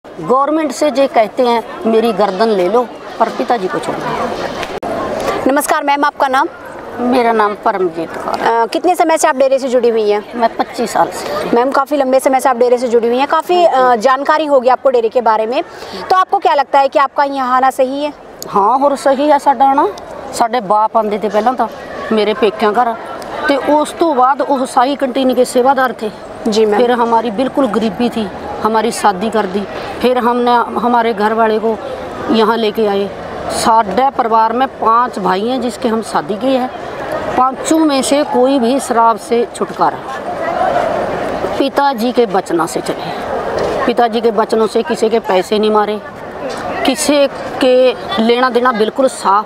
Government से जो कहते हैं मेरी गर्दन ले लो पर पिताजी को छोड़ दो। नमस्कार मैम, आपका नाम? मेरा नाम परमजीत कौर। कितने समय से आप डेरे से जुड़ी हुई हैं? मैं 25 साल से। मैम काफ़ी लंबे समय से आप डेरे से जुड़ी हुई हैं, काफ़ी जानकारी होगी आपको डेरे के बारे में। तो आपको क्या लगता है कि आपका यहाँ आना सही है? हाँ और सही है साडा आना। साडे बाप आंदे थे पहला तो मेरे पेकियां घर, तो उस तो बाद वो शाही कंटीन के सेवादार थे जी मैम। फिर हमारी बिल्कुल गरीबी थी, हमारी शादी कर दी, फिर हमने हमारे घर वाले को यहाँ लेके आए। साढ़े परिवार में 5 भाई हैं जिसके हम शादी की है, 5 में से कोई भी शराब से छुटकारा पिताजी के बचनों से चले। पिताजी के बचनों से किसी के पैसे नहीं मारे, किसी के लेना देना बिल्कुल साफ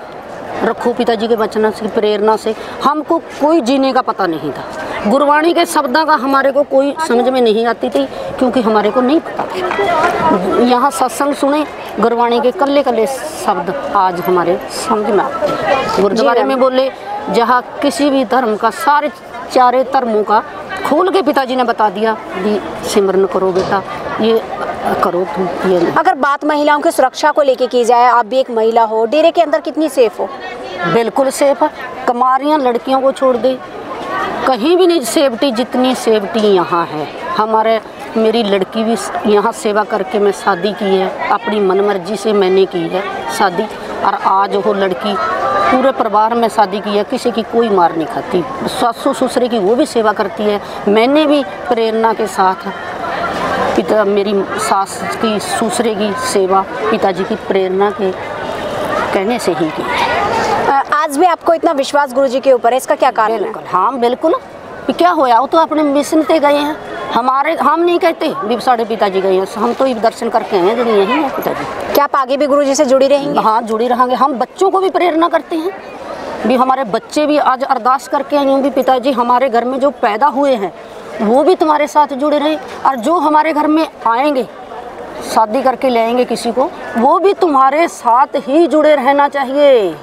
रखो। पिताजी के वचन से प्रेरणा से हमको कोई जीने का पता नहीं था। गुरबाणी के शब्दों का हमारे को कोई समझ में नहीं आती थी क्योंकि हमारे को नहीं पता था। यहाँ सत्संग सुने, गुरबाणी के कल्ले कल्ले शब्द आज हमारे समझ में आते हैं। गुरुद्वारे में बोले जहाँ किसी भी धर्म का सारे 4 धर्मों का खोल के पिताजी ने बता दिया भी सिमरन करो बेटा, ये करो तुम ये। अगर बात महिलाओं की सुरक्षा को लेके की जाए, आप भी एक महिला हो, डेरे के अंदर कितनी सेफ हो? बिल्कुल सेफ है। कमारियाँ लड़कियों को छोड़ दे, कहीं भी नहीं सेफ्टी जितनी सेफ्टी यहाँ है। हमारे मेरी लड़की भी यहाँ सेवा करके मैं शादी की है, अपनी मनमर्जी से मैंने की है शादी, और आज वो लड़की पूरे परिवार में शादी की है, किसी की कोई मार नहीं खाती। सासू ससुरे की वो भी सेवा करती है। मैंने भी प्रेरणा के साथ पिता मेरी सास की ससुरे की सेवा पिताजी की प्रेरणा के कहने से ही की। आज भी आपको इतना विश्वास गुरुजी के ऊपर है, इसका क्या कारण है? हाँ बिल्कुल। क्या होया, वो तो अपने मिशन पे गए हैं, हमारे हम नहीं कहते भी साढ़े पिताजी गए हैं, हम तो दर्शन करके आए हैं यही है पिताजी। क्या आप आगे भी गुरुजी से जुड़ी रहेंगे? हाँ जुड़ी रहेंगे। हम बच्चों को भी प्रेरणा करते हैं भी हमारे बच्चे भी आज अरदास करके आए हैं भी पिताजी हमारे घर में जो पैदा हुए हैं वो भी तुम्हारे साथ जुड़े रहे, और जो हमारे घर में आएंगे शादी करके ले आएंगे किसी को, वो भी तुम्हारे साथ ही जुड़े रहना चाहिए।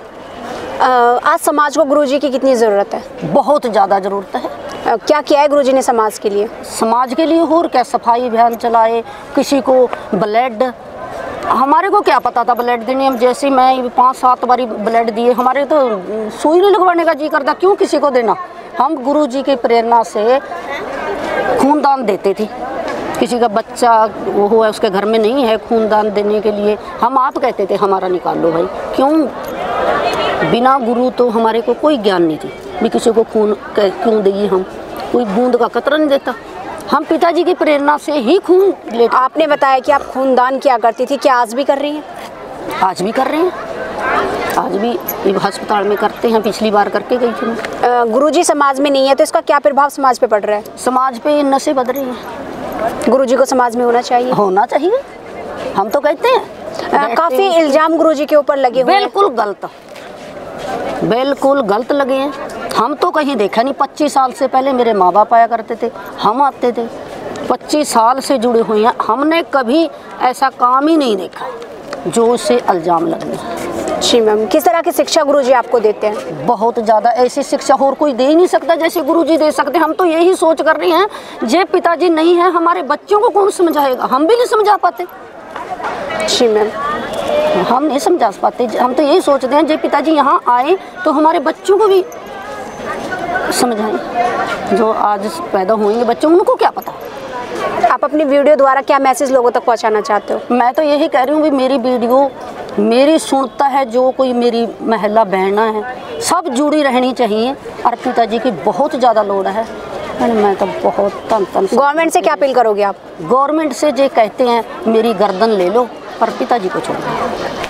आज समाज को गुरुजी की कितनी ज़रूरत है? बहुत ज़्यादा ज़रूरत है। क्या किया है गुरुजी ने समाज के लिए? समाज के लिए और क्या, सफाई अभियान चलाए, किसी को ब्लड, हमारे को क्या पता था ब्लड देने, हम जैसे मैं 5-7 बारी ब्लड दिए, हमारे तो सुई नहीं लगवाने का जी करता, क्यों किसी को देना। हम गुरुजी की प्रेरणा से खूनदान देते थे। किसी का बच्चा वो हुआ उसके घर में नहीं है खूनदान देने के लिए, हम आप कहते थे हमारा निकाल लो भाई। क्यों? बिना गुरु तो हमारे को कोई ज्ञान नहीं थी भी किसी को खून क्यों देंगे, हम कोई बूंद का कतरा नहीं देता। हम पिताजी की प्रेरणा से ही खून लेते। आपने बताया कि आप खूनदान किया करती थी, क्या आज भी कर रही हैं? आज भी कर रहे हैं, आज भी अस्पताल में करते हैं, पिछली बार करके गई थी मैं। गुरुजी समाज में नहीं है तो इसका क्या प्रभाव समाज पे पड़ रहा है? समाज पे नशे बढ़ रहे हैं। गुरुजी को समाज में होना चाहिए? होना चाहिए, हम तो कहते हैं। काफ़ी इल्जाम गुरुजी के ऊपर लगे हुए हैं। बिल्कुल गलत, बिल्कुल गलत लगे हैं। हम तो कहीं देखा नहीं। 25 साल से पहले मेरे माँ बाप आया करते थे, हम आते थे। 25 साल से जुड़े हुए हैं, हमने कभी ऐसा काम ही नहीं देखा जो उससे इल्जाम लगे। जी मैम, किस तरह की शिक्षा गुरुजी आपको देते हैं? बहुत ज़्यादा, ऐसी शिक्षा और कोई दे ही नहीं सकता जैसे गुरुजी दे सकते। हम तो यही सोच कर रहे हैं जे पिताजी नहीं है हमारे बच्चों को कौन समझाएगा, हम भी नहीं समझा पाते। जी मैम, हम नहीं समझा पाते। हम तो यही सोचते हैं जे पिताजी यहाँ आए तो हमारे बच्चों को भी समझाएं, जो आज पैदा होंगे बच्चों उनको क्या पता। आप अपनी वीडियो द्वारा क्या मैसेज लोगों तक पहुंचाना चाहते हो? मैं तो यही कह रही हूँ भी मेरी वीडियो मेरी सुनता है, जो कोई मेरी महिला बहना है सब जुड़ी रहनी चाहिए, और पिताजी की बहुत ज़्यादा लोड है। मैं तो बहुत तन गवर्नमेंट से क्या अपील करोगे आप? गवर्नमेंट से जो कहते हैं मेरी गर्दन ले लो पर पिताजी को छोड़ दो।